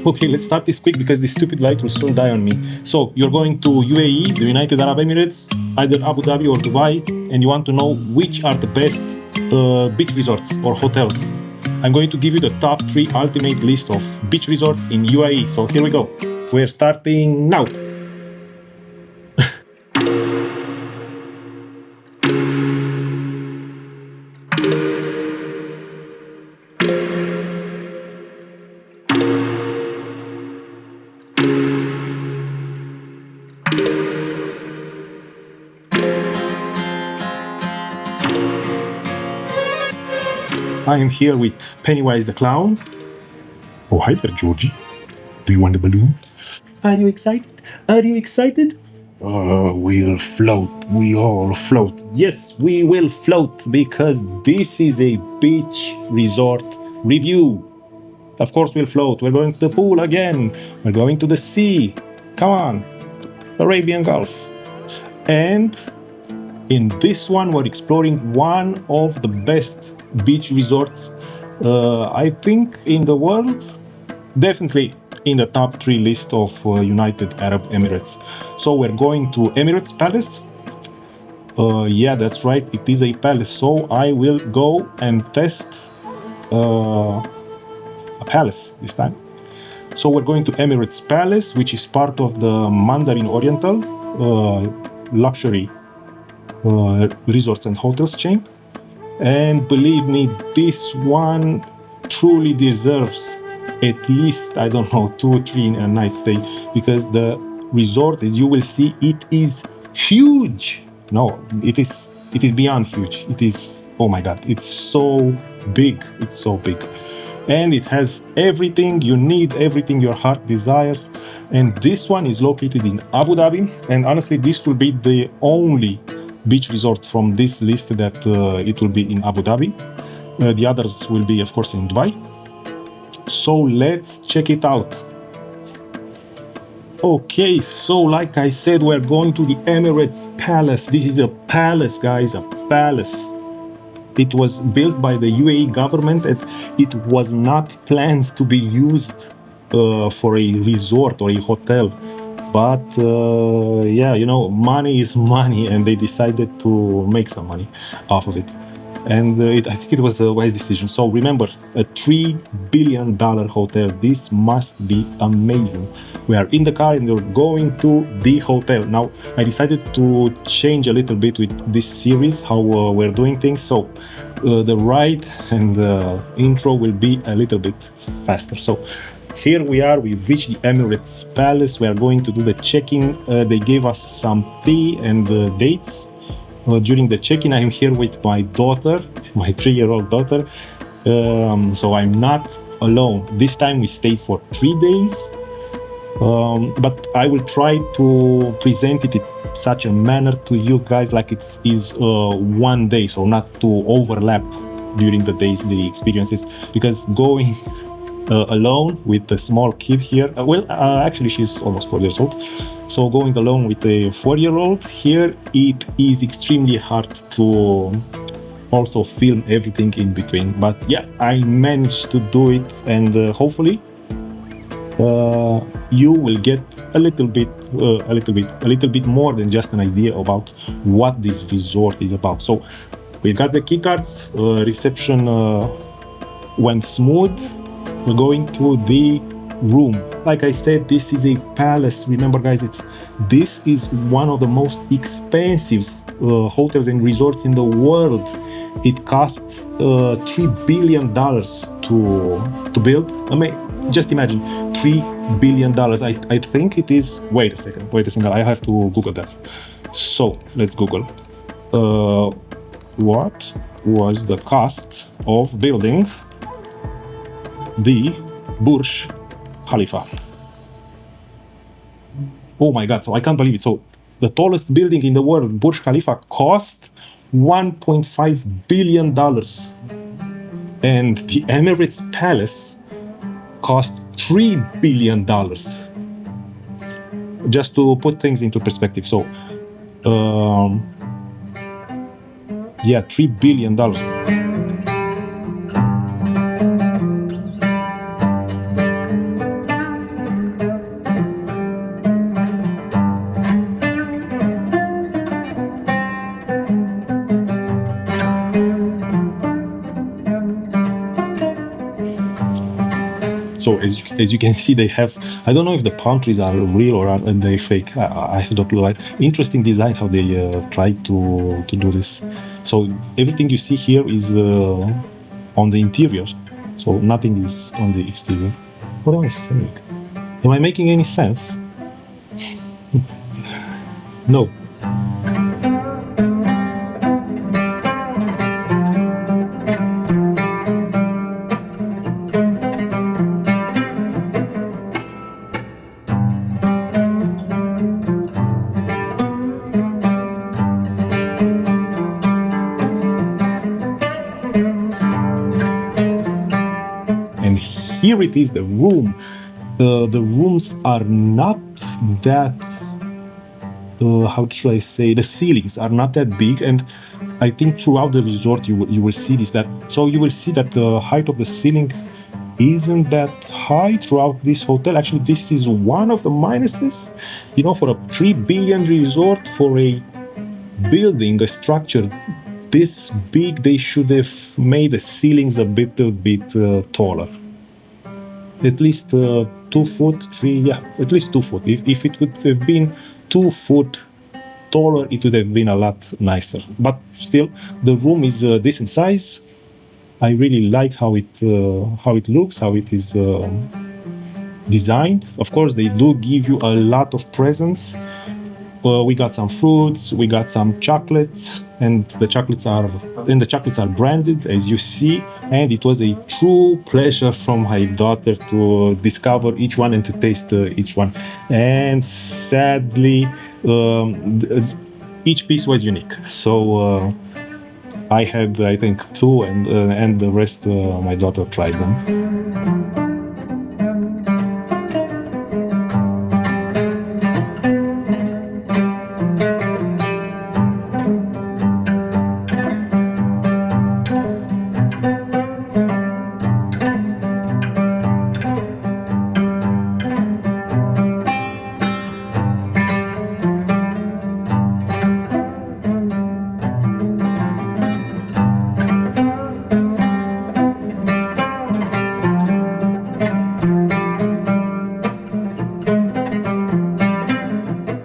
Okay, let's start this quick because this stupid light will soon die on me. So you're going to UAE, the United Arab Emirates, either Abu Dhabi or Dubai, and you want to know which are the best beach resorts or hotels. I'm going to give you the top 3 ultimate list of beach resorts in UAE. So here we go. We're starting now. I am here with Pennywise the Clown. Oh, hi there, Georgie. Do you want the balloon? Are you excited? Are you excited? We'll float. We all float. Yes, we will float because this is a beach resort review. Of course, we'll float. We're going to the pool again. We're going to the sea. Come on, Arabian Gulf. And in this one, we're exploring one of the best beach resorts, I think, in the world. Definitely in the top 3 list of United Arab Emirates. So we're going to Emirates Palace. Yeah, that's right, it is a palace. So I will go and test a palace this time. So we're going to Emirates Palace, which is part of the Mandarin Oriental luxury resorts and hotels chain. And believe me, this one truly deserves at least, I don't know, 2 or 3 a night stay, because the resort, as you will see, it is huge. No, it is beyond huge. It is, oh my God, it's so big. It's so big. And it has everything you need, everything your heart desires. And this one is located in Abu Dhabi. And honestly, this will be the only beach resort from this list that it will be in Abu Dhabi. The others will be, of course, in Dubai. So let's check it out. Okay, so like I said, we're going to the Emirates Palace. This is a palace, guys, a palace. It was built by the UAE government, and it was not planned to be used for a resort or a hotel. But yeah, you know, money is money, and they decided to make some money off of it. And I think it was a wise decision. So remember, a $3 billion hotel. This must be amazing. We are in the car and we're going to the hotel. Now, I decided to change a little bit with this series, how we're doing things. So the ride and the intro will be a little bit faster. So here we are, we've reached the Emirates Palace. We are going to do the check-in. They gave us some tea and dates. During the check-in, I am here with my daughter, my 3-year-old daughter. So I'm not alone. This time we stayed for 3 days. But I will try to present it in such a manner to you guys like it is 1 day, so not to overlap during the days, the experiences, because going alone with a small kid here, actually she's almost 4 years old, so going alone with a 4-year-old here, it is extremely hard to also film everything in between. But yeah, I managed to do it, and hopefully you will get a little bit more than just an idea about what this resort is about. So we got the key cards, reception went smooth. We're going to the room. Like I said, this is a palace. Remember, guys, this is one of the most expensive hotels and resorts in the world. It costs $3 billion to build. I mean, just imagine, $3 billion. I think it is. Wait a second. I have to Google that. So let's Google. What was the cost of building the Burj Khalifa? Oh my God, so I can't believe it. So the tallest building in the world, Burj Khalifa, cost $1.5 billion. And the Emirates Palace cost $3 billion. Just to put things into perspective. So, yeah, $3 billion. as you can see, they have, I don't know if the palm trees are real or are they fake. I have no clue. Interesting design how they try to do this. So everything you see here is on the interior, so nothing is on the exterior. What am I saying? Am I making any sense? No. And here it is, the room. The rooms are not that, how should I say, the ceilings are not that big, and I think throughout the resort you will see this, that so you will see that the height of the ceiling isn't that high throughout this hotel. Actually, this is one of the minuses, you know, for a 3 billion resort, for a building, a structure this big, they should have made the ceilings a bit taller. At least 2 foot, 3, yeah, at least 2 foot. If it would have been 2 foot taller, it would have been a lot nicer. But still, the room is a decent size. I really like how it looks, how it is designed. Of course, they do give you a lot of presents. We got some fruits, we got some chocolates, and the chocolates are branded, as you see. And it was a true pleasure from my daughter to discover each one and to taste each one. And sadly, each piece was unique. So I had, I think, 2, and the rest my daughter tried them.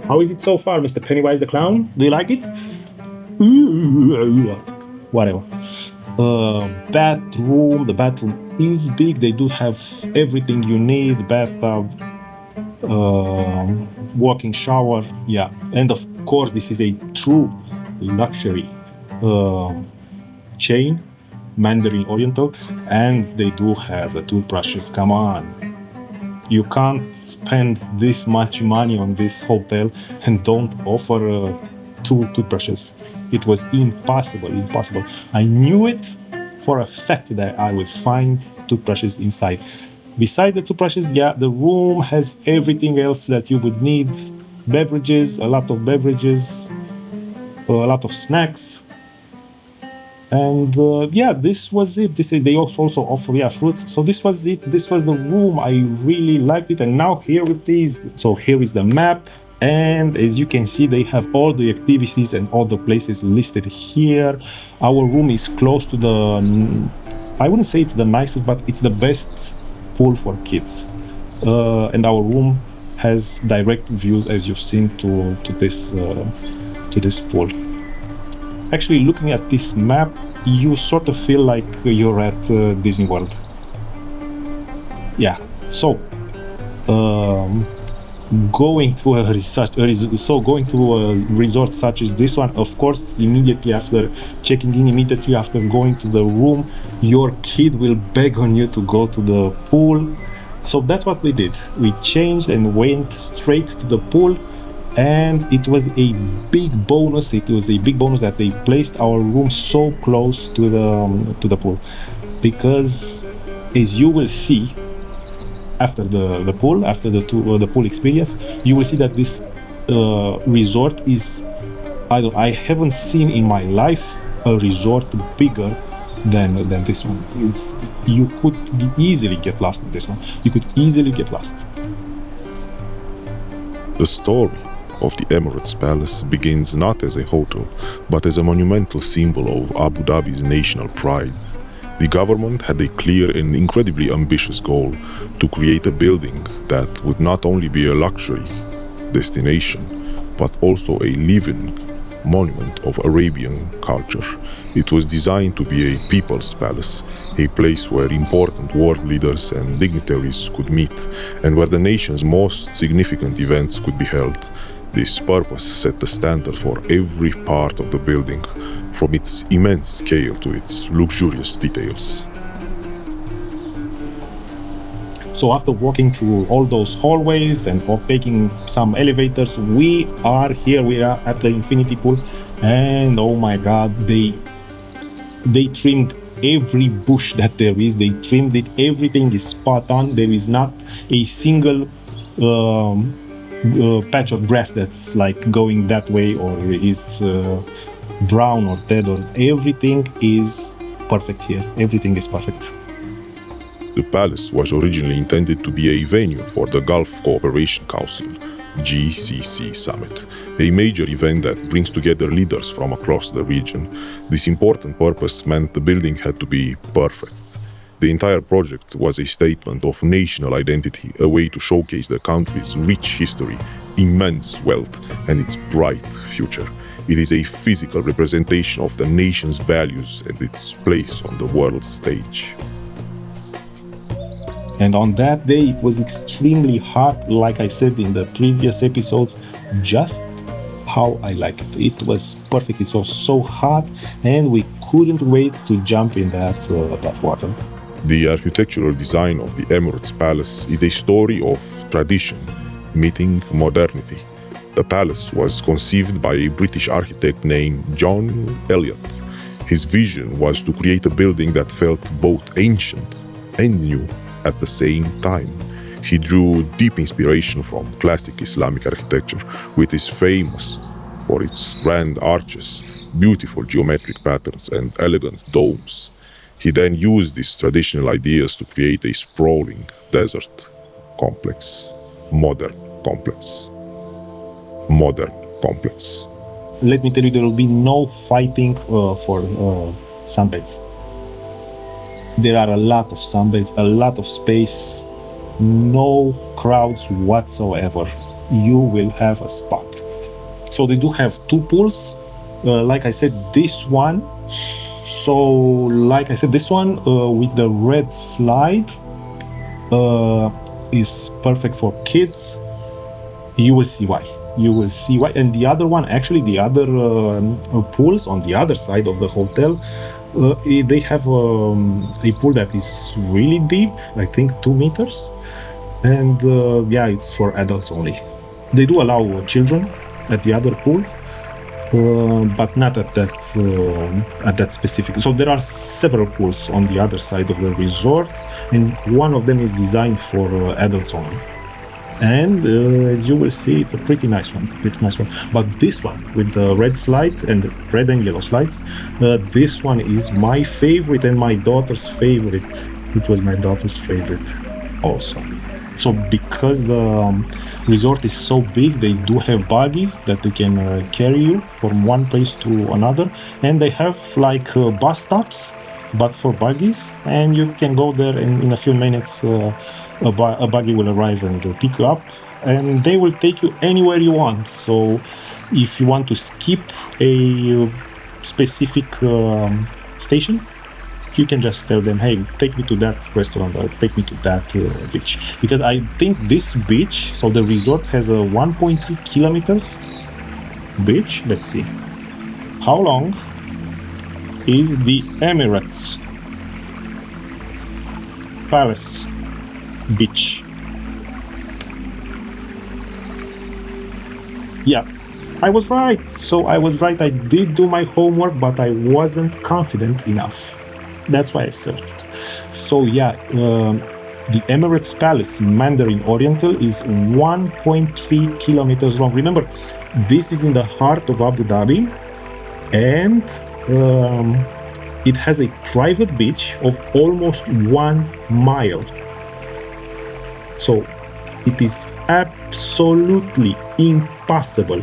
How is it so far, Mr. Pennywise the Clown? Do you like it? Whatever. Bathroom. The bathroom is big. They do have everything you need. Bathtub, walking shower. Yeah. And of course, this is a true luxury chain, Mandarin Oriental. And they do have the toothbrushes. Come on. You can't spend this much money on this hotel and don't offer 2 toothbrushes. It was impossible. I knew it for a fact that I would find toothbrushes inside. Besides the toothbrushes, yeah, the room has everything else that you would need. Beverages, a lot of beverages, a lot of snacks. And yeah, this was it. They also offer fruits. So this was it. This was the room. I really liked it. And now here it is. So here is the map. And as you can see, they have all the activities and all the places listed here. Our room is close to the, I wouldn't say it's the nicest, but it's the best pool for kids. And our room has direct view, as you've seen, to this pool. Actually, looking at this map, you sort of feel like you're at Disney World. Yeah. So, going to a resort such as this one, of course, immediately after checking in, immediately after going to the room, your kid will beg on you to go to the pool. So that's what we did. We changed and went straight to the pool. And it was a big bonus. It was a big bonus that they placed our room so close to the pool, because as you will see after the pool, after the pool experience, you will see that this resort is, I haven't seen in my life a resort bigger than this one. You could easily get lost in this one. You could easily get lost. The story of the Emirates Palace begins not as a hotel, but as a monumental symbol of Abu Dhabi's national pride. The government had a clear and incredibly ambitious goal to create a building that would not only be a luxury destination, but also a living monument of Arabian culture. It was designed to be a people's palace, a place where important world leaders and dignitaries could meet, and where the nation's most significant events could be held. This purpose set the standard for every part of the building, from its immense scale to its luxurious details. So after walking through all those hallways and taking some elevators, we are here, we are at the infinity pool, and oh my god, they trimmed every bush that there is, they trimmed it, everything is spot on, there is not a single patch of grass that's like going that way or is brown or dead, or everything is perfect here, everything is perfect. The palace was originally intended to be a venue for the Gulf Cooperation Council, GCC Summit, a major event that brings together leaders from across the region. This important purpose meant the building had to be perfect. The entire project was a statement of national identity, a way to showcase the country's rich history, immense wealth, and its bright future. It is a physical representation of the nation's values and its place on the world stage. And on that day, it was extremely hot, like I said in the previous episodes, just how I like it. It was perfect, it was so hot, and we couldn't wait to jump in that water. The architectural design of the Emirates Palace is a story of tradition meeting modernity. The palace was conceived by a British architect named John Elliott. His vision was to create a building that felt both ancient and new at the same time. He drew deep inspiration from classic Islamic architecture, which is famous for its grand arches, beautiful geometric patterns, and elegant domes. He then used these traditional ideas to create a sprawling desert complex, modern complex. Let me tell you, there will be no fighting for sunbeds. There are a lot of sunbeds, a lot of space, no crowds whatsoever. You will have a spot. So they do have two pools. Like I said, this one. This one with the red slide is perfect for kids. You will see why. And the other one, actually, the other pools on the other side of the hotel, they have a pool that is really deep, I think 2 meters, and it's for adults only. They do allow children at the other pool, but not at that specific. So there are several pools on the other side of the resort, and one of them is designed for adults only. And as you will see, it's a pretty nice one. But this one with the red slide and the red and yellow slides, this one is my favorite and my daughter's favorite. It was my daughter's favorite also. So because the resort is so big, they do have buggies that they can carry you from one place to another, and they have like bus stops, but for buggies, and you can go there and in a few minutes a buggy will arrive and pick you up, and they will take you anywhere you want. So if you want to skip a specific station, you can just tell them, hey, take me to that restaurant or take me to that beach. Because I think this beach, so the resort has a 1.3 kilometers beach. Let's see. How long is the Emirates Palace beach? Yeah, I was right. I did do my homework, but I wasn't confident enough. That's why I searched. So the Emirates Palace Mandarin Oriental is 1.3 kilometers long. Remember, this is in the heart of Abu Dhabi, and it has a private beach of almost 1 mile. So it is absolutely impossible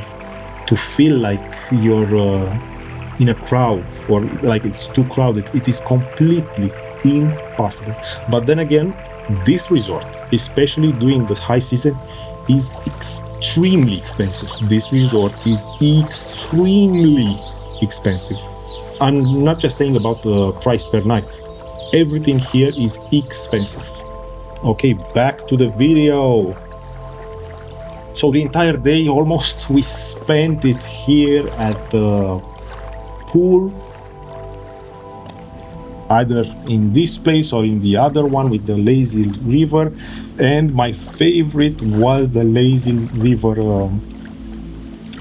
to feel like you're in a crowd or like it's too crowded. It is completely impossible. But then again, this resort, especially during the high season, is extremely expensive. This resort is extremely expensive. I'm not just saying about the price per night. Everything here is expensive. Okay, back to the video. So the entire day almost we spent it here at the pool, either in this place or in the other one with the lazy river. And my favorite was the lazy river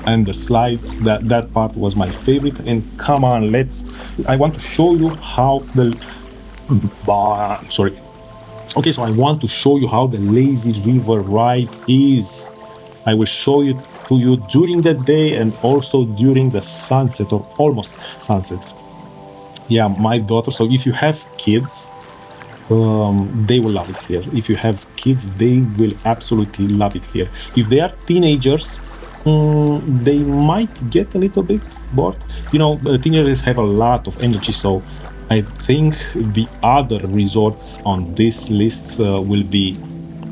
and the slides. That part was my favorite. And come on, I want to show you how the okay, so I want to show you how the lazy river ride is. I will show it to you during the day and also during the sunset or almost sunset. Yeah, my daughter. So if you have kids, they will love it here. If you have kids, they will absolutely love it here. If they are teenagers, they might get a little bit bored. You know, teenagers have a lot of energy, so I think the other resorts on this list will be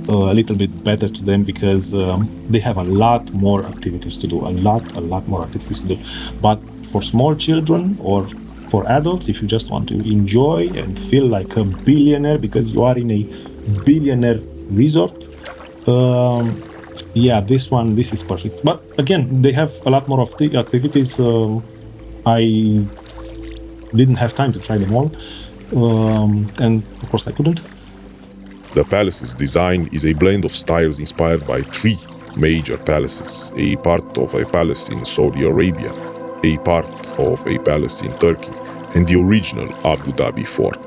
a little bit better to them because they have a lot more activities to do, a lot more activities to do. But for small children or for adults, if you just want to enjoy and feel like a billionaire because you are in a billionaire resort, yeah, this is perfect. But again, they have a lot more of the activities. I didn't have time to try them all, and of course I couldn't. The palace's design is a blend of styles inspired by three major palaces: a part of a palace in Saudi Arabia, a part of a palace in Turkey, and the original Abu Dhabi fort.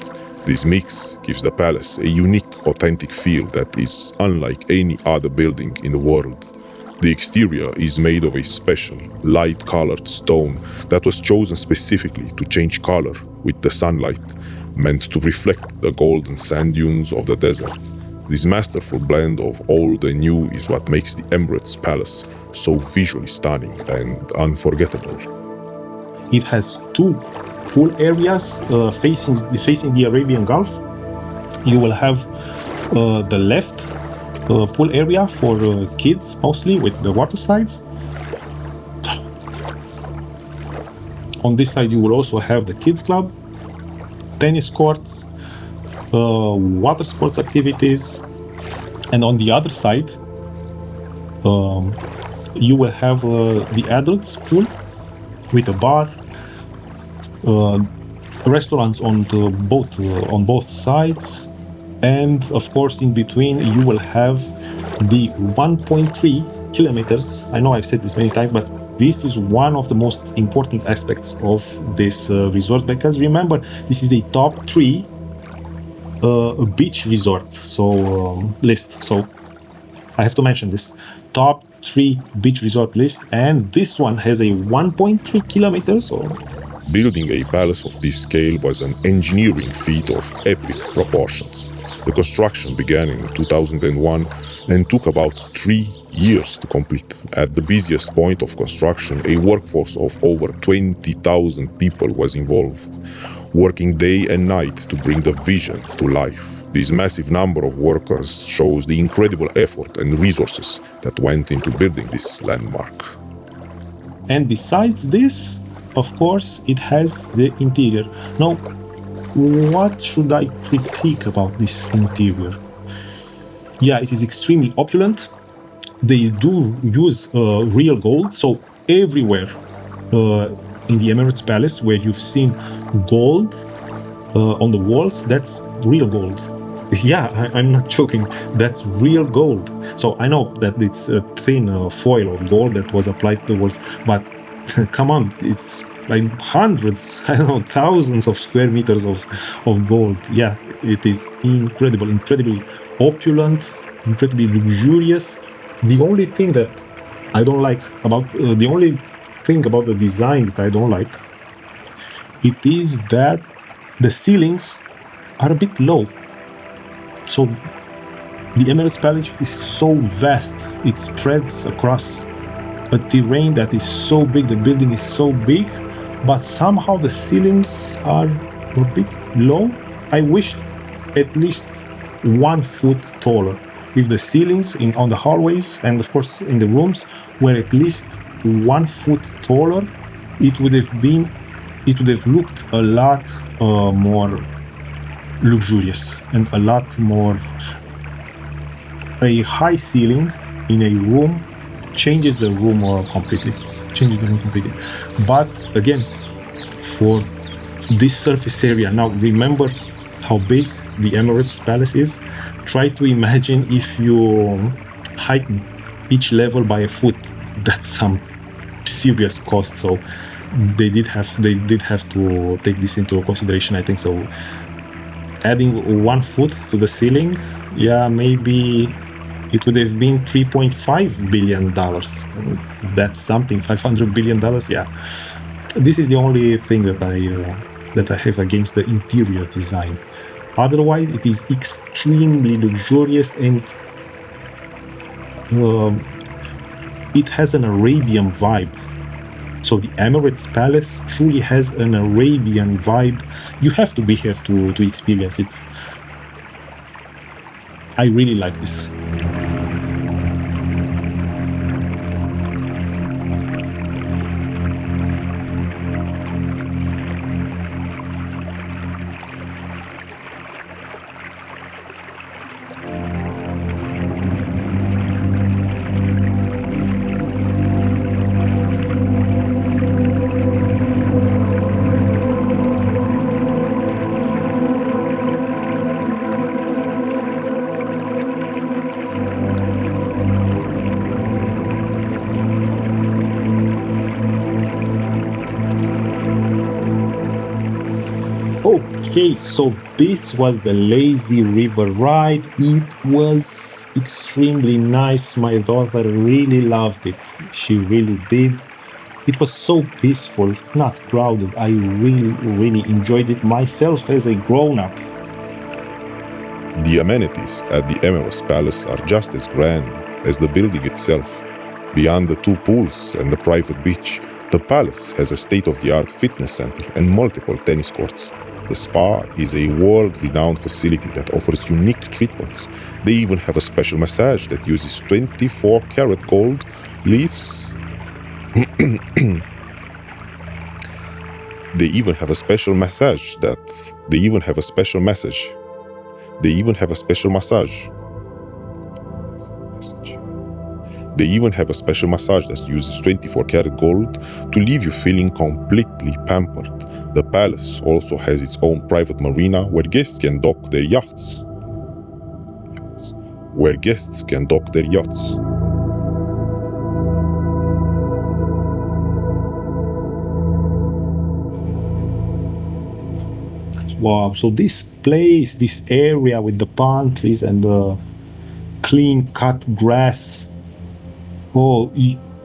This mix gives the palace a unique, authentic feel that is unlike any other building in the world. The exterior is made of a special, light-colored stone that was chosen specifically to change color with the sunlight, meant to reflect the golden sand dunes of the desert. This masterful blend of old and new is what makes the Emirates Palace so visually stunning and unforgettable. It has two pool areas facing the Arabian Gulf. You will have the left pool area for kids, mostly with the water slides. On this side, you will also have the kids club, tennis courts, water sports activities, and on the other side, you will have the adults pool with a bar, restaurants on both sides, and of course in between you will have the 1.3 kilometers. I know I've said this many times, but this is one of the most important aspects of this resort, because remember, this is a top 3 beach resort list. So I have to mention this top 3 beach resort list, and this one has a 1.3 kilometers. Building a palace of this scale was an engineering feat of epic proportions. The construction began in 2001 and took about 3 years to complete. At the busiest point of construction, a workforce of over 20,000 people was involved, working day and night to bring the vision to life. This massive number of workers shows the incredible effort and resources that went into building this landmark. And besides this, of course, it has the interior. Now, what should I critique about this interior? Yeah, it is extremely opulent. They do use real gold. So everywhere in the Emirates Palace where you've seen gold on the walls, that's real gold. Yeah, I'm not joking. That's real gold. So I know that it's a thin foil of gold that was applied to the walls, but come on, it's like hundreds, I don't know, thousands of square meters of gold. Yeah, it is incredibly opulent, incredibly luxurious. The only thing that I don't like about the design that I don't like, it is that the ceilings are a bit low. So the Emirates Palace is so vast, it spreads across a terrain that is so big, the building is so big, but somehow the ceilings are a bit low. I wish at least 1 foot taller. If the ceilings on the hallways and of course in the rooms were at least 1 foot taller, it would have looked a lot more luxurious and a lot more. A high ceiling in a room changes the room completely. But again, for this surface area, now remember how big the Emirates Palace is. Try to imagine if you heighten each level by a foot. That's some serious cost. So they did have to take this into consideration, I think. So adding 1 foot to the ceiling, yeah, maybe it would have been $3.5 billion. That's something, $500 billion, yeah. This is the only thing that I have against the interior design. Otherwise, it is extremely luxurious and it has an Arabian vibe. So the Emirates Palace truly has an Arabian vibe. You have to be here to experience it. I really like this. Okay, so this was the lazy river ride. It was extremely nice. My daughter really loved it. She really did. It was so peaceful, not crowded. I really enjoyed it myself as a grown-up. The amenities at the Emirates Palace are just as grand as the building itself. Beyond the 2 pools and the private beach, the palace has a state-of-the-art fitness center and multiple tennis courts. The spa is a world-renowned facility that offers unique treatments. They even have a special massage that uses 24-karat gold leaves. They even have a special massage that uses 24-karat gold to leave you feeling completely pampered. The palace also has its own private marina where guests can dock their yachts. Wow, so this place, this area with the palm trees and the clean cut grass,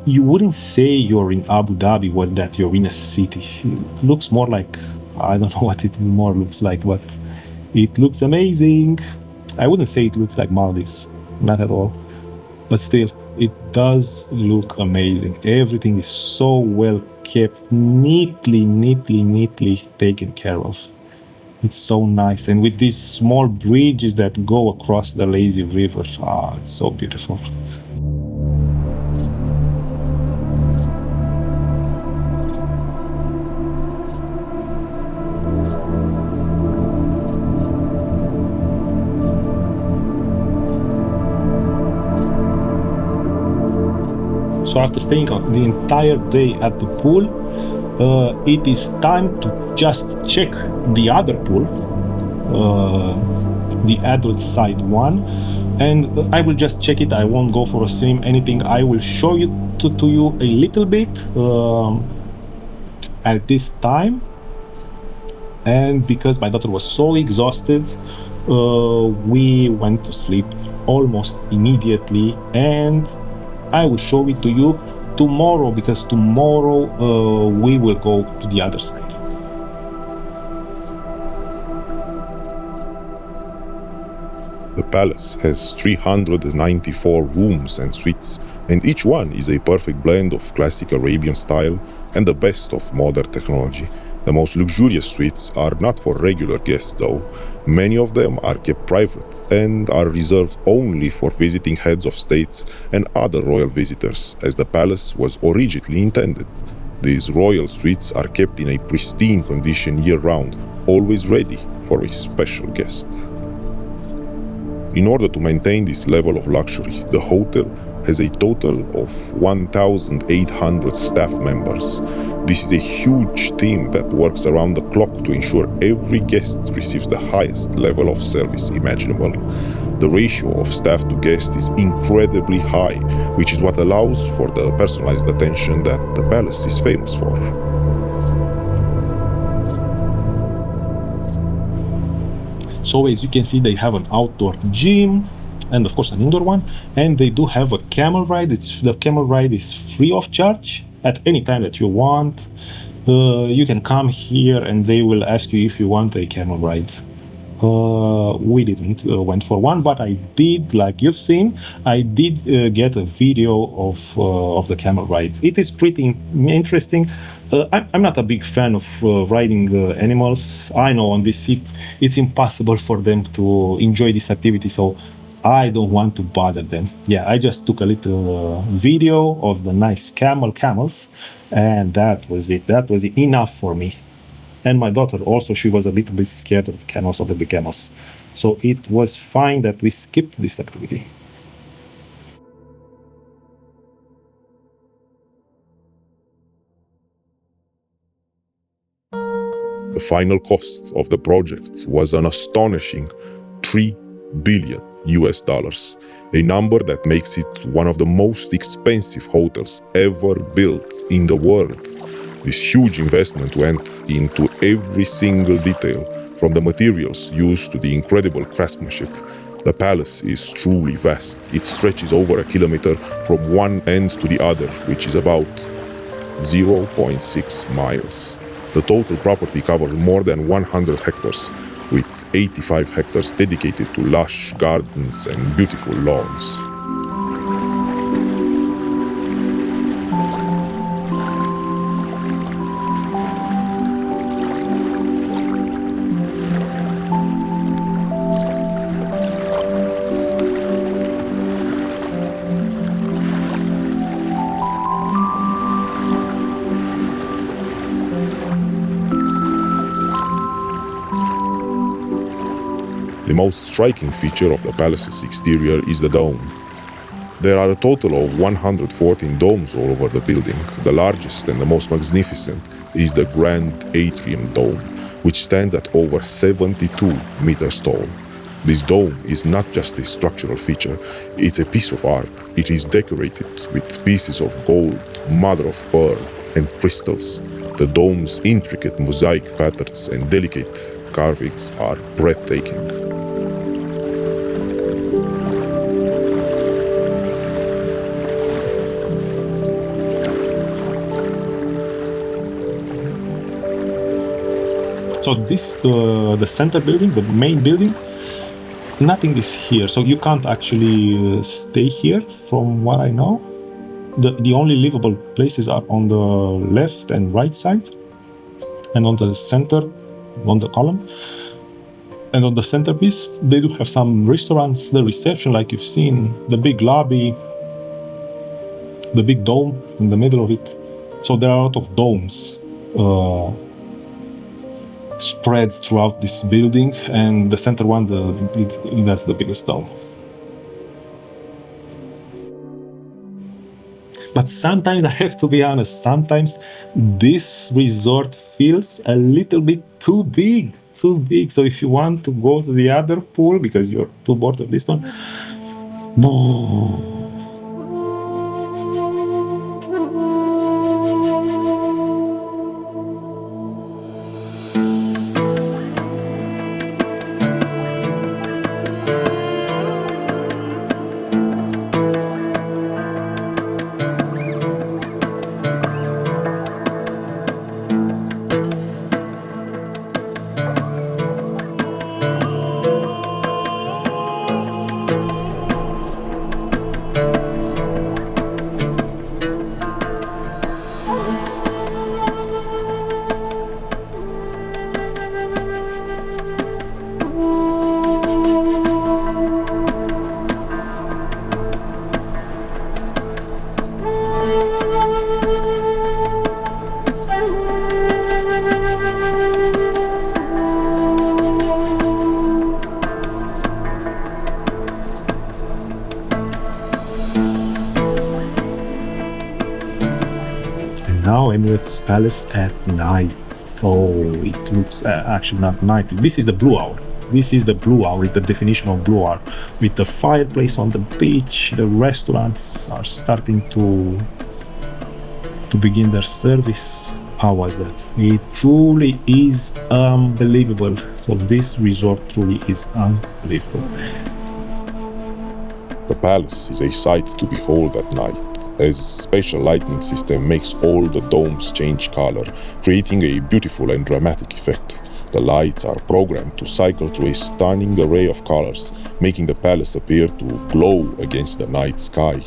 you wouldn't say you're in Abu Dhabi or that you're in a city. It looks more like, I don't know what it more looks like, but it looks amazing. I wouldn't say it looks like Maldives, not at all. But still, it does look amazing. Everything is so well kept, neatly taken care of. It's so nice. And with these small bridges that go across the lazy river, it's so beautiful. So after staying the entire day at the pool, it is time to just check the other pool, the adult side one, and I will just check it. I won't go for a swim, anything. I will show you to you a little bit at this time. And because my daughter was so exhausted, we went to sleep almost immediately, and I will show it to you tomorrow, because tomorrow we will go to the other side. The palace has 394 rooms and suites, and each one is a perfect blend of classic Arabian style and the best of modern technology. The most luxurious suites are not for regular guests though. Many of them are kept private and are reserved only for visiting heads of states and other royal visitors, as the palace was originally intended. These royal suites are kept in a pristine condition year-round, always ready for a special guest. In order to maintain this level of luxury, the hotel has a total of 1,800 staff members. This is a huge team that works around the clock to ensure every guest receives the highest level of service imaginable. The ratio of staff to guest is incredibly high, which is what allows for the personalized attention that the palace is famous for. So as you can see, they have an outdoor gym and of course an indoor one, and they do have a camel ride. The camel ride is free of charge at any time that you want. You can come here and they will ask you if you want a camel ride. We didn't went for one, but I did, like you've seen, I did get a video of the camel ride. It is pretty interesting. I'm not a big fan of riding animals. I know on this seat it's impossible for them to enjoy this activity, so I don't want to bother them. Yeah, I just took a little video of the nice camels, and that was it. That was enough for me. And my daughter also, she was a little bit scared of the camels, of the big camels. So it was fine that we skipped this activity. The final cost of the project was an astonishing $3 billion, a number that makes it one of the most expensive hotels ever built in the world. This huge investment went into every single detail, from the materials used to the incredible craftsmanship. The palace is truly vast. It stretches over a kilometer from one end to the other, which is about 0.6 miles. The total property covers more than 100 hectares, with 85 hectares dedicated to lush gardens and beautiful lawns. The most striking feature of the palace's exterior is the dome. There are a total of 114 domes all over the building. The largest and the most magnificent is the Grand Atrium Dome, which stands at over 72 meters tall. This dome is not just a structural feature, it's a piece of art. It is decorated with pieces of gold, mother of pearl, and crystals. The dome's intricate mosaic patterns and delicate carvings are breathtaking. So this, the center building, the main building, nothing is here. So you can't actually stay here from what I know. The only livable places are on the left and right side, and on the center, on the column. And on the centerpiece, they do have some restaurants, the reception, like you've seen, the big lobby, the big dome in the middle of it. So there are a lot of domes spread throughout this building, and the center one, that's the biggest dome. But sometimes, I have to be honest, sometimes this resort feels a little bit too big. So if you want to go to the other pool because you're too bored of this one, no. now Emirates Palace at night. Oh, it looks actually not night. This is the blue hour. This is the blue hour, is the definition of blue hour. With the fireplace on the beach, the restaurants are starting to begin their service. How was that? It truly is unbelievable. So this resort truly is unbelievable. The palace is a sight to behold at night, as special lighting system makes all the domes change color, creating a beautiful and dramatic effect. The lights are programmed to cycle through a stunning array of colors, making the palace appear to glow against the night sky.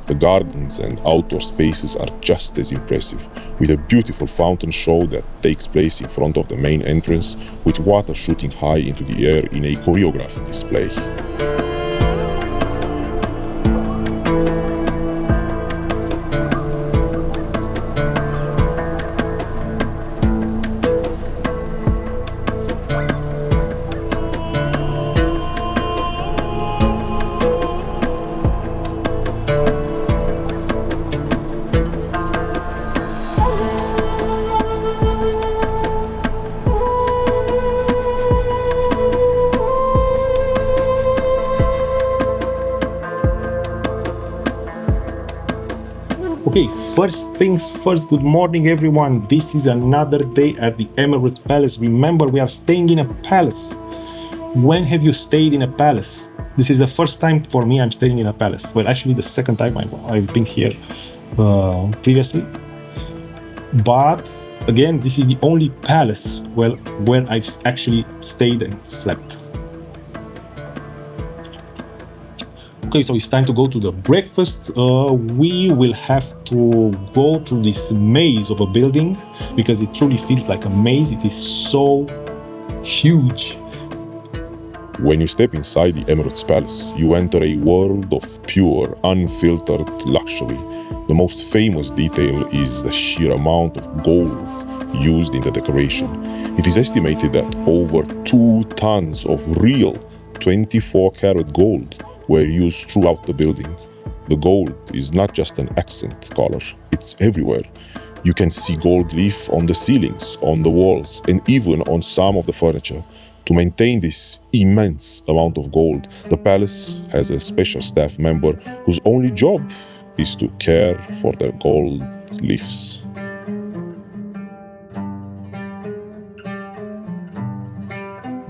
The gardens and outdoor spaces are just as impressive, with a beautiful fountain show that takes place in front of the main entrance, with water shooting high into the air in a choreographed display. Okay, first things first, good morning everyone. This is another day at the Emirates Palace. Remember, we are staying in a palace. When have you stayed in a palace? This is the first time for me I'm staying in a palace. Well, actually the second time I've been here previously. But again, this is the only palace where I've actually stayed and slept. Okay, so it's time to go to the breakfast. We will have to go through this maze of a building because it truly feels like a maze. It is so huge. When you step inside the Emirates Palace, you enter a world of pure, unfiltered luxury. The most famous detail is the sheer amount of gold used in the decoration. It is estimated that over 2 tons of real 24-karat gold were used throughout the building. The gold is not just an accent color, it's everywhere. You can see gold leaf on the ceilings, on the walls, and even on some of the furniture. To maintain this immense amount of gold, the palace has a special staff member whose only job is to care for the gold leaves.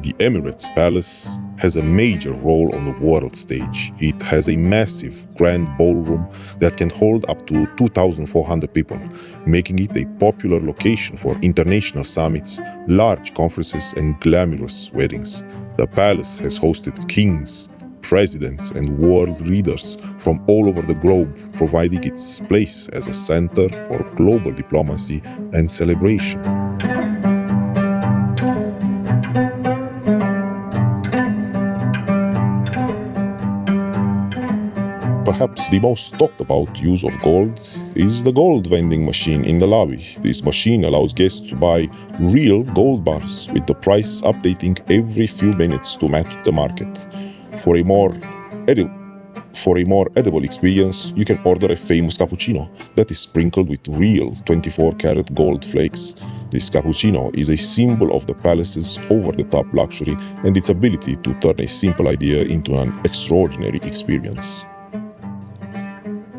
The Emirates Palace has a major role on the world stage. It has a massive grand ballroom that can hold up to 2,400 people, making it a popular location for international summits, large conferences, and glamorous weddings. The palace has hosted kings, presidents, and world leaders from all over the globe, providing its place as a center for global diplomacy and celebration. Perhaps the most talked about use of gold is the gold vending machine in the lobby. This machine allows guests to buy real gold bars, with the price updating every few minutes to match the market. For a more edible experience, you can order a famous cappuccino that is sprinkled with real 24-karat gold flakes. This cappuccino is a symbol of the palace's over-the-top luxury and its ability to turn a simple idea into an extraordinary experience.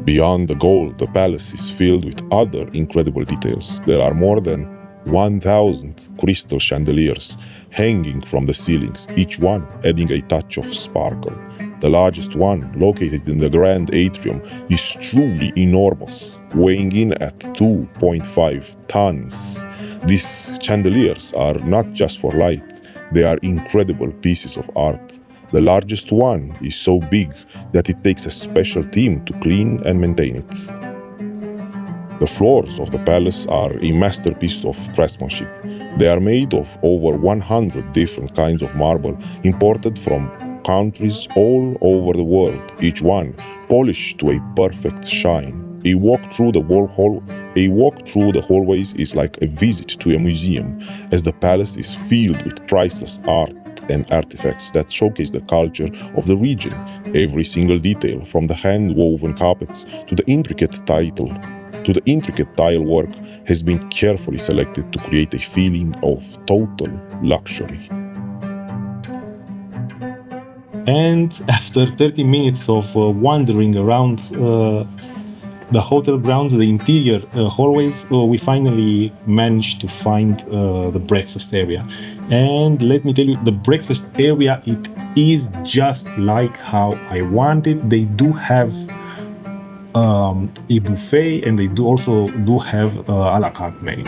Beyond the gold, the palace is filled with other incredible details. There are more than 1,000 crystal chandeliers hanging from the ceilings, each one adding a touch of sparkle. The largest one, located in the grand atrium, is truly enormous, weighing in at 2.5 tons. These chandeliers are not just for light, they are incredible pieces of art. The largest one is so big that it takes a special team to clean and maintain it. The floors of the palace are a masterpiece of craftsmanship. They are made of over 100 different kinds of marble imported from countries all over the world, each one polished to a perfect shine. A walk through the hallways is like a visit to a museum, as the palace is filled with priceless art and artifacts that showcase the culture of the region. Every single detail, from the hand-woven carpets to the intricate to the intricate tile work has been carefully selected to create a feeling of total luxury. And after 30 minutes of wandering around the hotel grounds, the interior hallways, we finally managed to find the breakfast area. And let me tell you, the breakfast area, it is just like how I want it. They do have a buffet, and they do also have a la carte menu.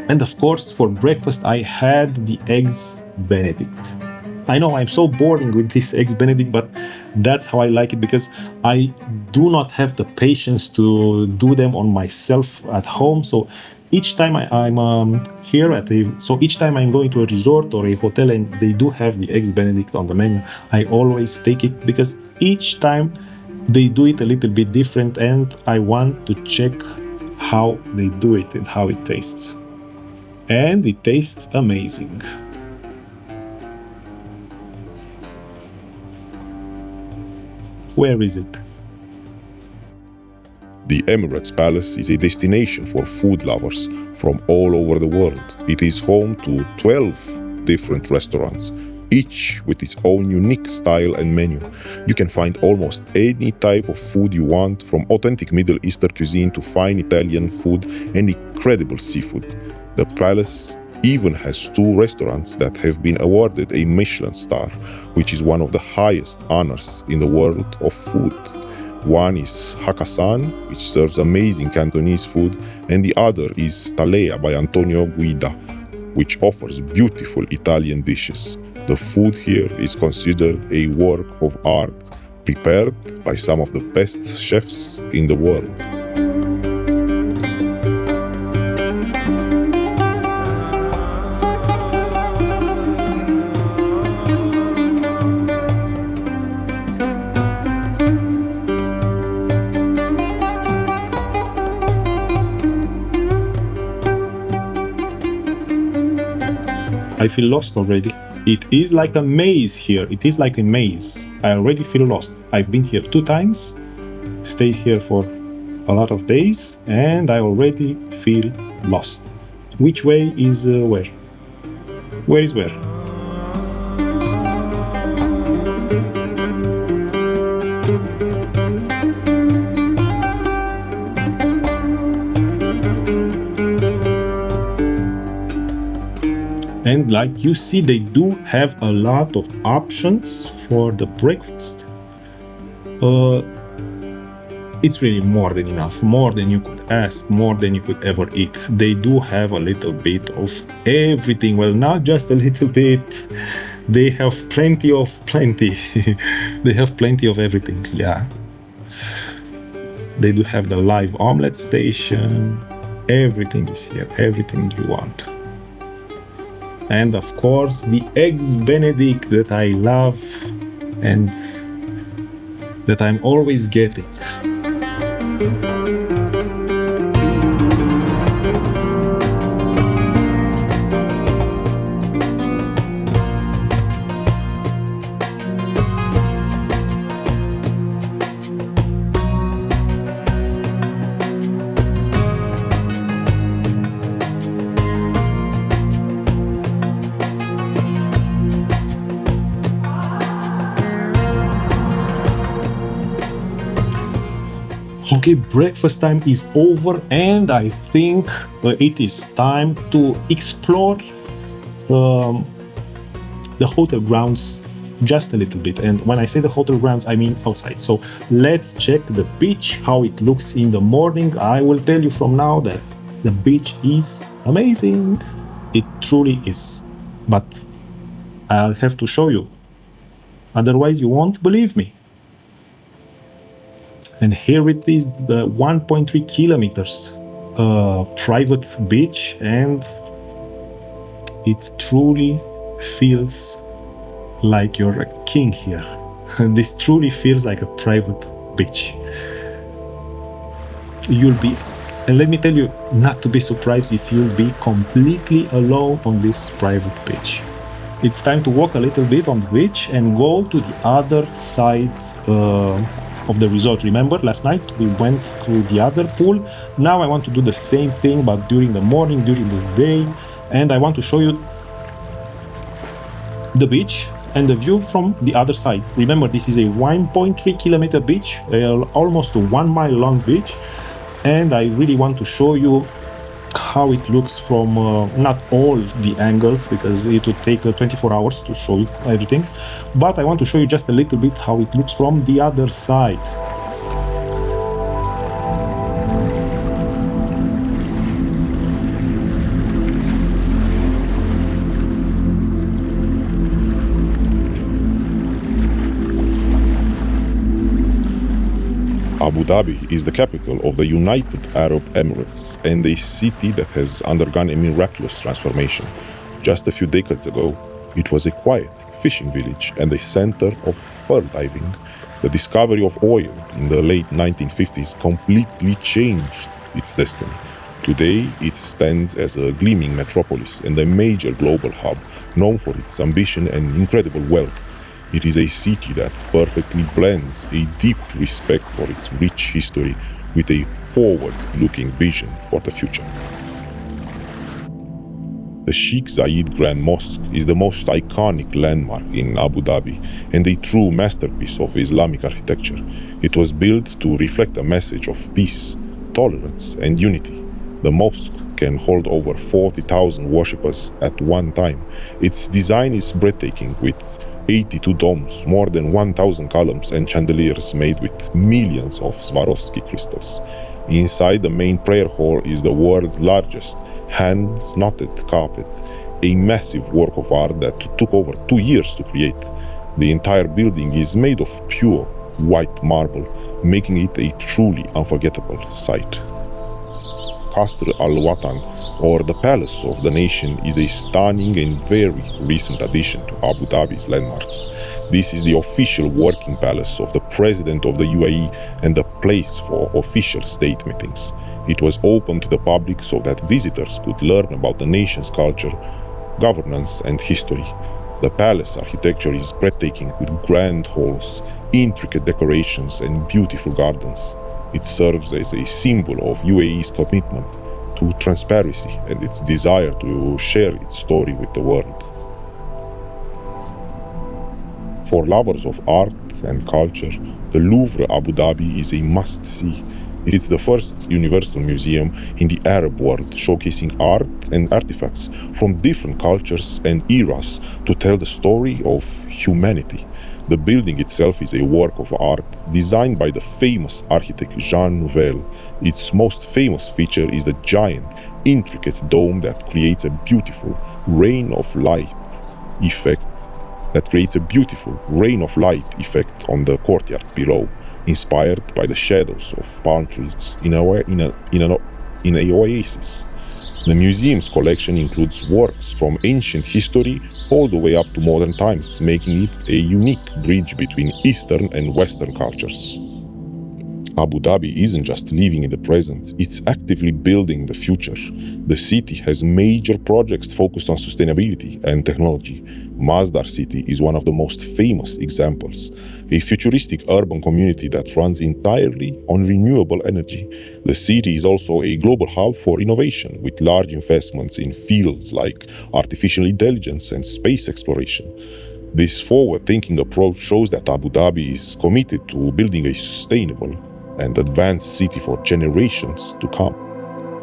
And of course, for breakfast, I had the eggs Benedict. I know I'm so boring with this eggs Benedict, but that's how I like it, because I do not have the patience to do them on myself at home. So each time I'm here each time I'm going to a resort or a hotel and they do have the eggs Benedict on the menu, I always take it, because each time they do it a little bit different, and I want to check how they do it and how it tastes. And it tastes amazing. Where is it? The Emirates Palace is a destination for food lovers from all over the world. It is home to 12 different restaurants, each with its own unique style and menu. You can find almost any type of food you want, from authentic Middle Eastern cuisine to fine Italian food and incredible seafood. The palace even has 2 restaurants that have been awarded a Michelin star, which is one of the highest honors in the world of food. One is Hakkasan, which serves amazing Cantonese food, and the other is Talea by Antonio Guida, which offers beautiful Italian dishes. The food here is considered a work of art, prepared by some of the best chefs in the world. I feel lost already. It is like a maze here. It is like a maze. I already feel lost. I've been here 2 times, stayed here for a lot of days, and I already feel lost. Which way is where? Where is where? And like you see, they do have a lot of options for the breakfast. It's really more than enough, more than you could ask, more than you could ever eat. They do have a little bit of everything. Well, not just a little bit. They have plenty of plenty. They have plenty of everything, yeah. They do have the live omelette station. Everything is here, everything you want. And of course, the eggs Benedict that I love and that I'm always getting. Okay, breakfast time is over, and I think it is time to explore the hotel grounds just a little bit. And when I say the hotel grounds, I mean outside. So let's check the beach, how it looks in the morning. I will tell you from now that the beach is amazing. It truly is. But I'll have to show you. Otherwise, you won't believe me. And here it is, the 1.3 kilometers private beach, and it truly feels like you're a king here. This truly feels like a private beach. You'll be, and let me tell you, not to be surprised if you'll be completely alone on this private beach. It's time to walk a little bit on the beach and go to the other side of the resort. Remember, last night we went to the other pool. Now I want to do the same thing, but during the morning, during the day, and I want to show you the beach and the view from the other side. Remember, this is a 1.3 kilometer beach, almost a 1 mile long beach, and I really want to show you how it looks from not all the angles, because it would take 24 hours to show you everything, but I want to show you just a little bit how it looks from the other side. Abu Dhabi is the capital of the United Arab Emirates and a city that has undergone a miraculous transformation. Just a few decades ago, it was a quiet fishing village and a center of pearl diving. The discovery of oil in the late 1950s completely changed its destiny. Today, it stands as a gleaming metropolis and a major global hub known for its ambition and incredible wealth. It is a city that perfectly blends a deep respect for its rich history with a forward-looking vision for the future. The Sheikh Zayed Grand Mosque is the most iconic landmark in Abu Dhabi and a true masterpiece of Islamic architecture. It was built to reflect a message of peace, tolerance, and unity. The mosque can hold over 40,000 worshippers at one time. Its design is breathtaking, with 82 domes, more than 1,000 columns, and chandeliers made with millions of Swarovski crystals. Inside the main prayer hall is the world's largest hand-knotted carpet, a massive work of art that took over 2 years to create. The entire building is made of pure white marble, making it a truly unforgettable sight. Qasr al-Watan, or the Palace of the Nation, is a stunning and very recent addition to Abu Dhabi's landmarks. This is the official working palace of the President of the UAE and the place for official state meetings. It was open to the public so that visitors could learn about the nation's culture, governance, and history. The palace architecture is breathtaking, with grand halls, intricate decorations, and beautiful gardens. It serves as a symbol of UAE's commitment to transparency and its desire to share its story with the world. For lovers of art and culture, the Louvre Abu Dhabi is a must-see. It is the first universal museum in the Arab world, showcasing art and artifacts from different cultures and eras to tell the story of humanity. The building itself is a work of art designed by the famous architect Jean Nouvel. Its most famous feature is the giant, intricate dome that creates a beautiful rain of light effect on the courtyard below, inspired by the shadows of palm trees in an oasis. The museum's collection includes works from ancient history all the way up to modern times, making it a unique bridge between Eastern and Western cultures. Abu Dhabi isn't just living in the present, it's actively building the future. The city has major projects focused on sustainability and technology. Masdar City is one of the most famous examples, a futuristic urban community that runs entirely on renewable energy. The city is also a global hub for innovation, with large investments in fields like artificial intelligence and space exploration. This forward-thinking approach shows that Abu Dhabi is committed to building a sustainable and advanced city for generations to come.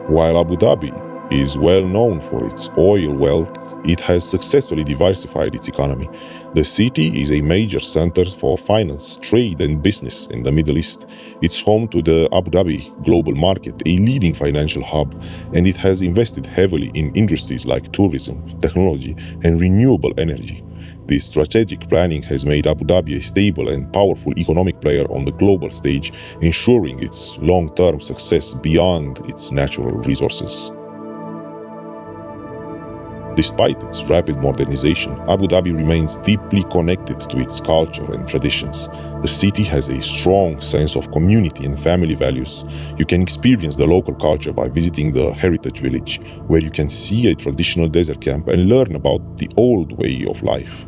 While Abu Dhabi is well known for its oil wealth, it has successfully diversified its economy. The city is a major center for finance, trade, and business in the Middle East. It's home to the Abu Dhabi global market, a leading financial hub, and it has invested heavily in industries like tourism, technology, and renewable energy. This strategic planning has made Abu Dhabi a stable and powerful economic player on the global stage, ensuring its long-term success beyond its natural resources. Despite its rapid modernization, Abu Dhabi remains deeply connected to its culture and traditions. The city has a strong sense of community and family values. You can experience the local culture by visiting the Heritage Village, where you can see a traditional desert camp and learn about the old way of life.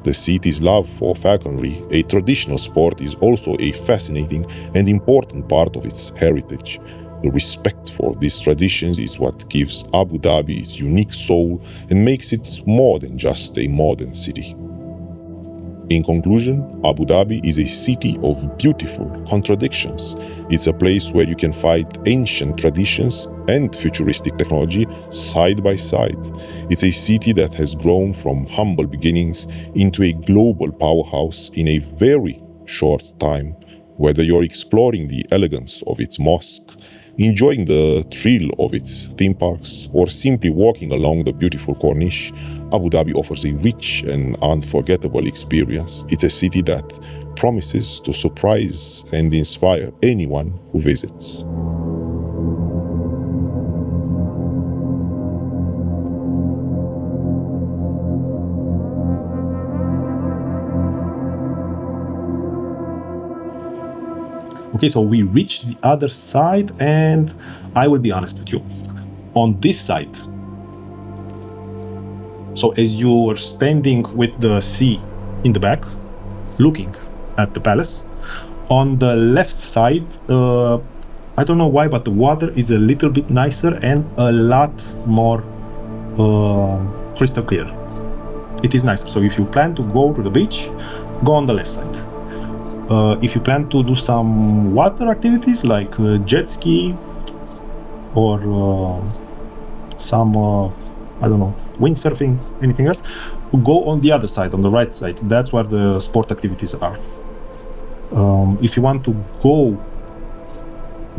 The city's love for falconry, a traditional sport, is also a fascinating and important part of its heritage. The respect for these traditions is what gives Abu Dhabi its unique soul and makes it more than just a modern city. In conclusion, Abu Dhabi is a city of beautiful contradictions. It's a place where you can find ancient traditions and futuristic technology side by side. It's a city that has grown from humble beginnings into a global powerhouse in a very short time. Whether you're exploring the elegance of its mosque, enjoying the thrill of its theme parks, or simply walking along the beautiful Corniche, Abu Dhabi offers a rich and unforgettable experience. It's a city that promises to surprise and inspire anyone who visits. Okay, so we reached the other side, and I will be honest with you. On this side, so as you were standing with the sea in the back, looking at the palace, on the left side, I don't know why, but the water is a little bit nicer and a lot more crystal clear. It is nicer. So if you plan to go to the beach, go on the left side. If you plan to do some water activities like jet ski or some, I don't know, windsurfing, anything else, go on the other side, on the right side. That's where the sport activities are. If you want to go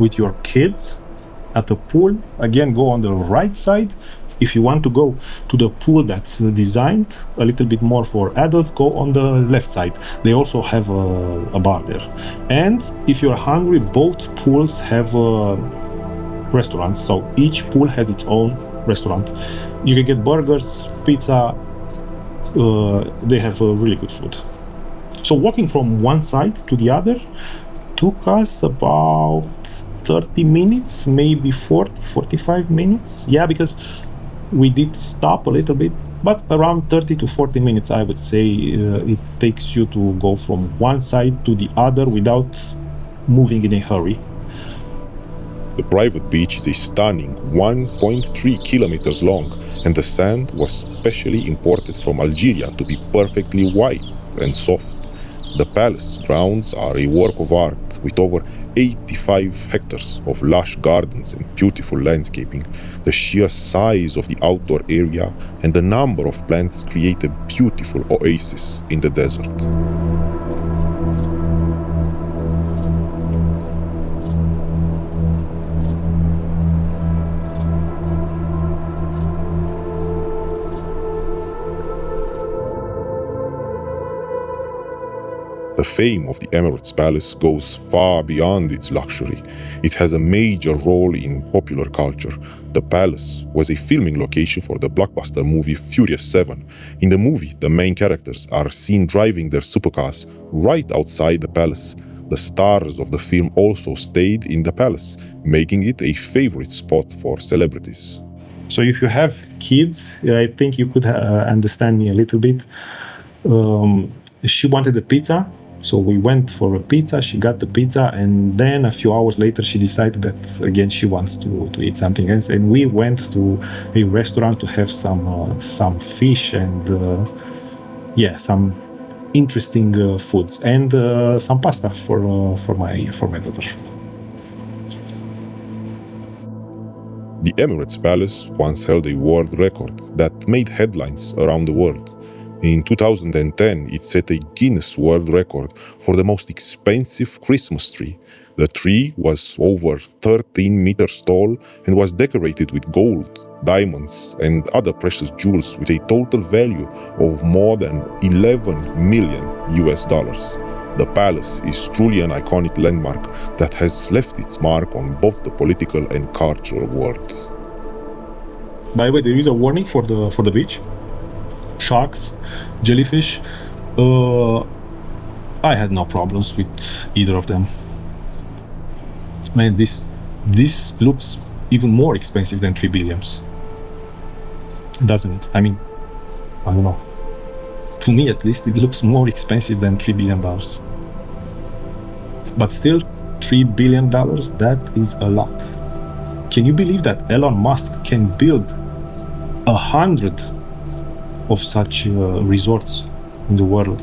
with your kids at the pool, again, go on the right side. If you want to go to the pool that's designed a little bit more for adults, go on the left side. They also have a bar there. And if you're hungry, both pools have restaurants. So each pool has its own restaurant. You can get burgers, pizza. They have really good food. So walking from one side to the other took us about 30 minutes, maybe 40, 45 minutes. Yeah, because we did stop a little bit, but around 30 to 40 minutes, I would say, it takes you to go from one side to the other without moving in a hurry. The private beach is a stunning 1.3 kilometers long, and the sand was specially imported from Algeria to be perfectly white and soft. The palace grounds are a work of art with over 85 hectares of lush gardens and beautiful landscaping. The sheer size of the outdoor area and the number of plants create a beautiful oasis in the desert. The fame of the Emirates Palace goes far beyond its luxury. It has a major role in popular culture. The palace was a filming location for the blockbuster movie Furious 7. In the movie, the main characters are seen driving their supercars right outside the palace. The stars of the film also stayed in the palace, making it a favorite spot for celebrities. So if you have kids, I think you could understand me a little bit. She wanted a pizza. So we went for a pizza, she got the pizza, and then a few hours later she decided that again she wants to eat something else, and we went to a restaurant to have some fish and some interesting foods and some pasta for my daughter. The Emirates Palace once held a world record that made headlines around the world. In 2010, it set a Guinness World Record for the most expensive Christmas tree. The tree was over 13 meters tall and was decorated with gold, diamonds, and other precious jewels with a total value of more than 11 million US dollars. The palace is truly an iconic landmark that has left its mark on both the political and cultural world. By the way, there is a warning for the beach. Sharks, jellyfish. I had no problems with either of them. Man, this looks even more expensive than 3 billions, doesn't it? I mean, I don't know. To me, at least, it looks more expensive than $3 billion. But still, $3 billion, that is a lot. Can you believe that Elon Musk can build 100 of such resorts in the world,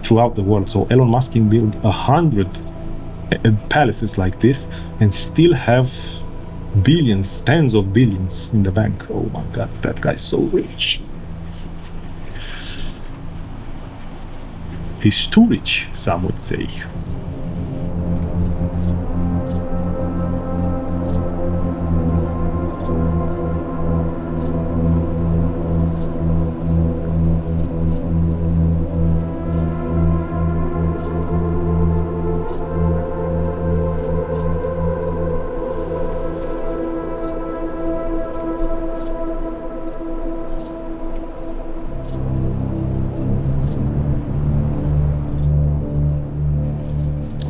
throughout the world? So Elon Musk can build 100 palaces like this and still have billions, tens of billions in the bank. Oh my God, that guy's so rich. He's too rich, some would say.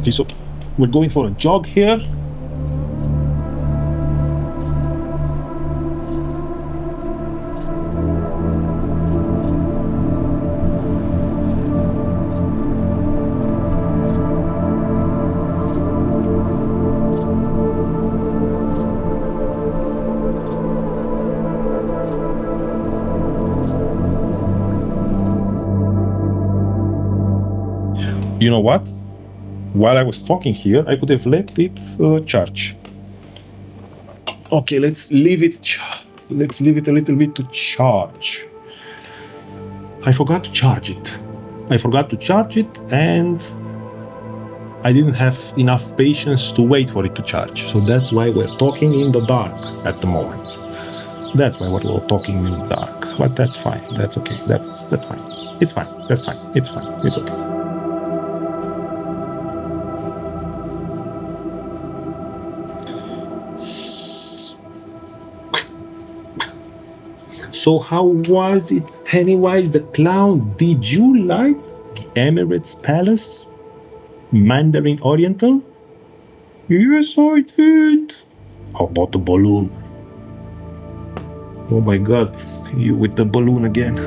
Okay, so we're going for a jog here. You know what? While I was talking here, I could have let it charge. Okay, let's leave it a little bit to charge. I forgot to charge it, and I didn't have enough patience to wait for it to charge. So that's why we're talking in the dark at the moment. That's why we're talking in the dark. But that's fine. That's okay. That's fine. It's fine. That's fine. It's fine. It's okay. So how was it, Pennywise the Clown? Did you like the Emirates Palace? Mandarin Oriental? Yes, I did. How about the balloon? Oh my God, you with the balloon again.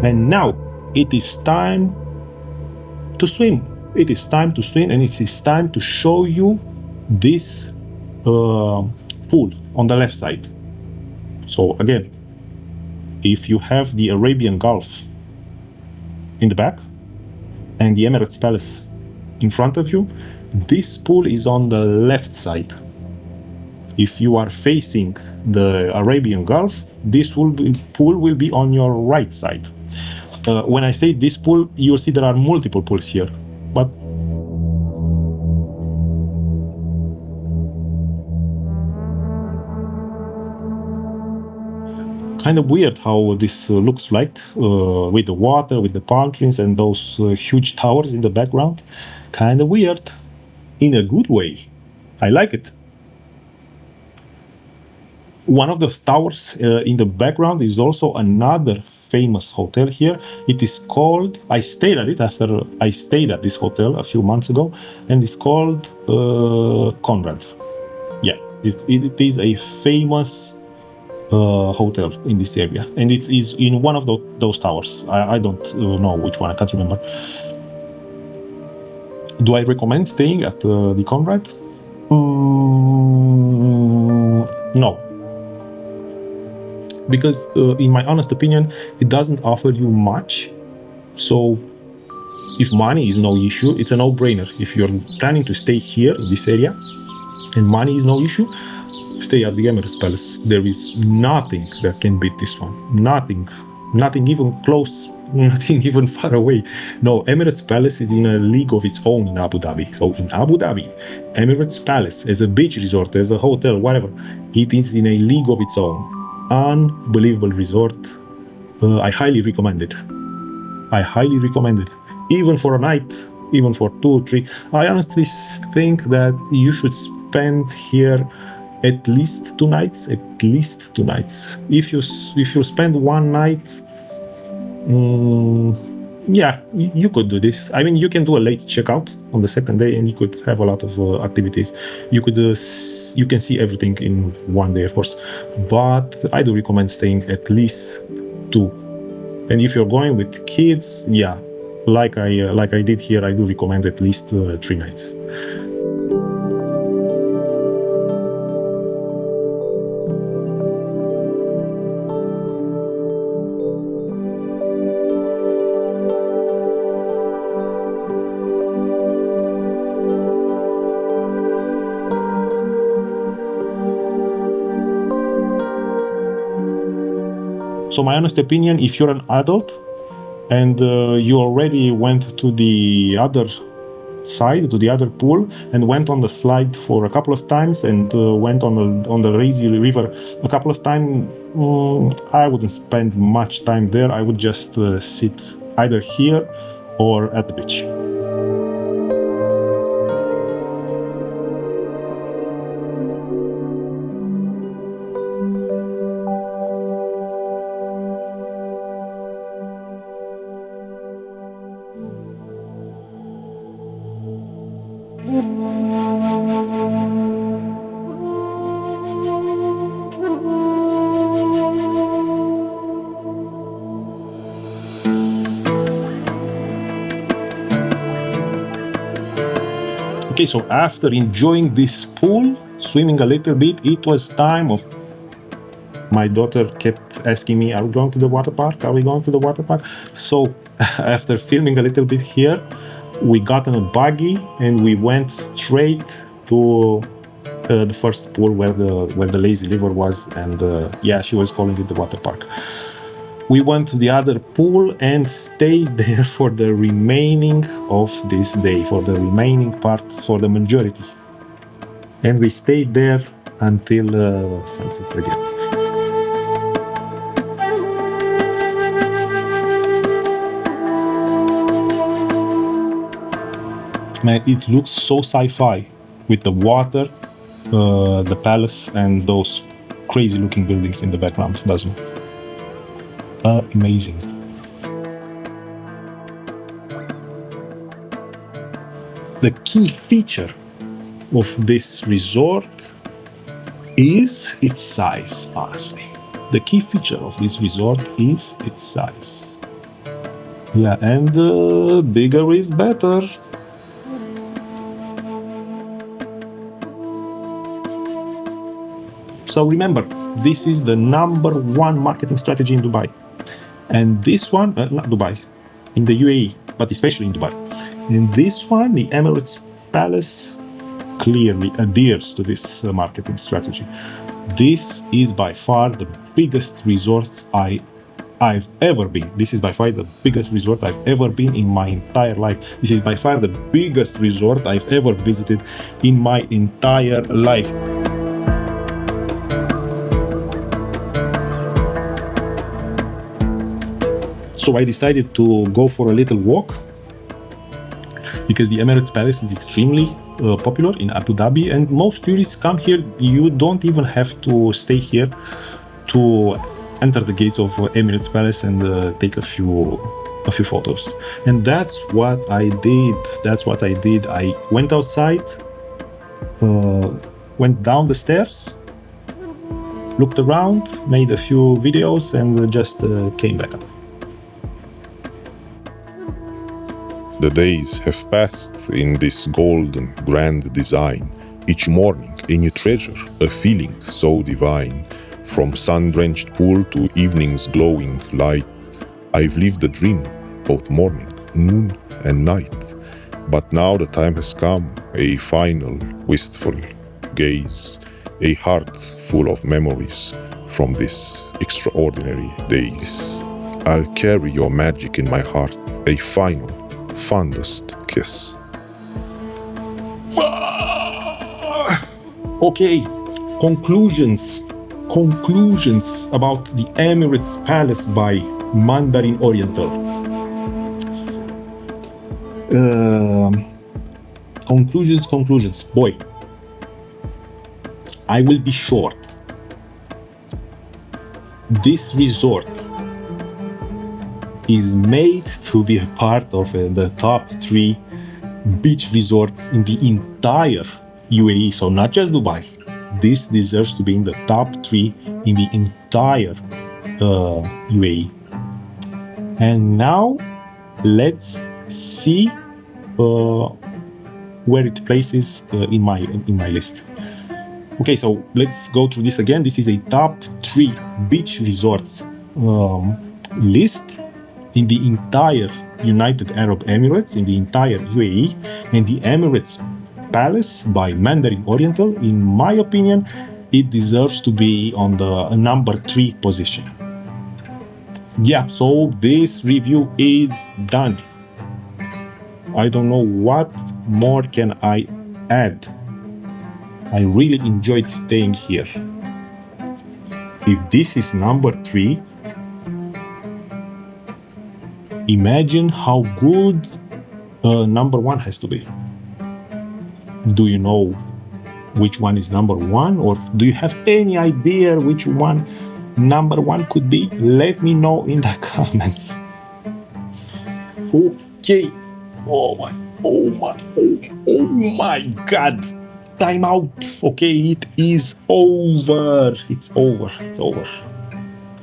And now it is time to swim. It is time to swim, and it is time to show you this pool on the left side. So again, if you have the Arabian Gulf in the back and the Emirates Palace in front of you, this pool is on the left side. If you are facing the Arabian Gulf, this pool will be on your right side. When I say this pool, you'll see there are multiple pools here, but kind of weird how this looks like with the water, with the palm trees and those huge towers in the background. Kind of weird, in a good way. I like it. One of those towers in the background is also another famous hotel here. It is called, I stayed at it after I stayed at this hotel a few months ago, and it's called Conrad. Yeah, it is a famous hotel in this area, and it is in one of those towers. I don't know which one, I can't remember. Do I recommend staying at the Conrad? No. because in my honest opinion, it doesn't offer you much. So if money is no issue, it's a no-brainer. If you're planning to stay here in this area and money is no issue, stay at the Emirates Palace. There is nothing that can beat this one. Nothing even close, nothing even far away. No, Emirates Palace is in a league of its own in Abu Dhabi. So in Abu Dhabi, Emirates Palace, as a beach resort, as a hotel, whatever, it is in a league of its own. Unbelievable resort. I highly recommend it. I highly recommend it. Even for a night, even for 2 or 3. I honestly think that you should spend here at least 2 nights. At least 2 nights. If you spend 1 night, yeah, you could do this. I mean, you can do a late checkout on the second day, and you could have a lot of activities. You could you can see everything in 1 day, of course. But I do recommend staying at least 2. And if you're going with kids, yeah, like I did here, I do recommend at least 3 nights. So my honest opinion, if you're an adult and you already went to the other side, to the other pool, and went on the slide for a couple of times, and went on the lazy river a couple of times, I wouldn't spend much time there. I would just sit either here or at the beach. Okay, so after enjoying this pool, swimming a little bit, it was time of... My daughter kept asking me, are we going to the water park? Are we going to the water park? So after filming a little bit here, we got in a buggy and we went straight to the first pool where the lazy river was, and yeah, she was calling it the water park. We went to the other pool and stayed there for the remaining of this day, for the remaining part, for the majority. And we stayed there until sunset again. Man, it looks so sci-fi with the water, the palace, and those crazy looking buildings in the background, doesn't it? Amazing. The key feature of this resort is its size, honestly. The key feature of this resort is its size. Yeah, and bigger is better. So remember, this is the #1 marketing strategy in Dubai. And this one, not Dubai, in the UAE, but especially in Dubai. And this one, the Emirates Palace, clearly adheres to this marketing strategy. This is by far the biggest resort I've ever been. This is by far the biggest resort I've ever been in my entire life. This is by far the biggest resort I've ever visited in my entire life. So I decided to go for a little walk because the Emirates Palace is extremely popular in Abu Dhabi, and most tourists come here. You don't even have to stay here to enter the gates of Emirates Palace and take a few photos. And that's what I did. I went outside, went down the stairs, looked around, made a few videos, and just came back up. The days have passed in this golden, grand design. Each morning, a new treasure, a feeling so divine. From sun-drenched pool to evening's glowing light, I've lived a dream, both morning, noon, and night. But now the time has come, a final, wistful gaze, a heart full of memories from these extraordinary days. I'll carry your magic in my heart, a final, fondest kiss. Okay, conclusions about the Emirates Palace by Mandarin Oriental. Conclusions. Boy, I will be short. This resort is made to be a part of the top 3 beach resorts in the entire UAE, so not just Dubai. This deserves to be in the top 3 in the entire UAE. And now let's see where it places in my list. Okay, so let's go through this again. This is a top 3 beach resorts list in the entire United Arab Emirates, in the entire UAE, and the Emirates Palace by Mandarin Oriental. In my opinion, it deserves to be on the number 3 position. Yeah, so this review is done. I don't know what more can I add. I really enjoyed staying here. If this is number 3, imagine how good number 1 has to be. Do you know which one is number 1, or do you have any idea which one number 1 could be? Let me know in the comments. Okay. Oh my God. Time out. Okay, it is over. It's over.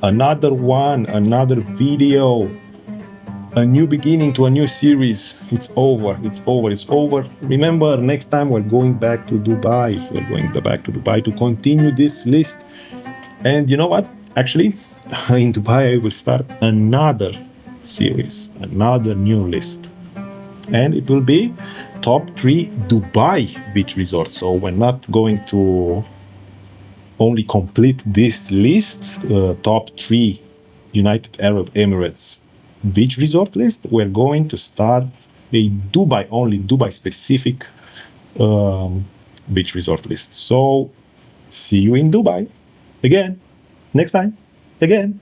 Another one, another video. A new beginning to a new series. It's over. Remember, next time we're going back to Dubai. To continue this list. And you know what? Actually, in Dubai, I will start another series, another new list. And it will be top 3 Dubai beach resorts. So we're not going to only complete this list, top 3 United Arab Emirates beach resort list. We're going to start a Dubai specific beach resort list. So see you in Dubai again, next time, again.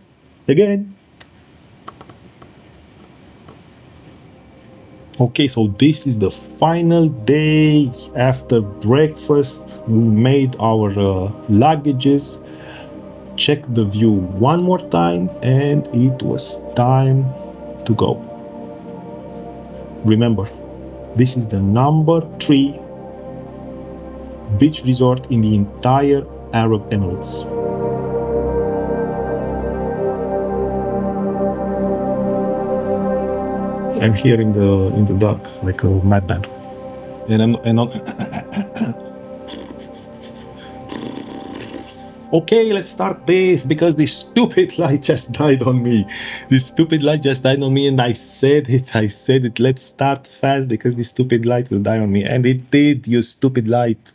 Okay, so this is the final day. After breakfast, we made our luggages, checked the view one more time, and it was time to go. Remember, this is the number 3 beach resort in the entire Arab Emirates. I'm here in the dark like a madman, and I'm Okay, let's start this because this stupid light just died on me. And I said it. Let's start fast because this stupid light will die on me, and it did. You stupid light.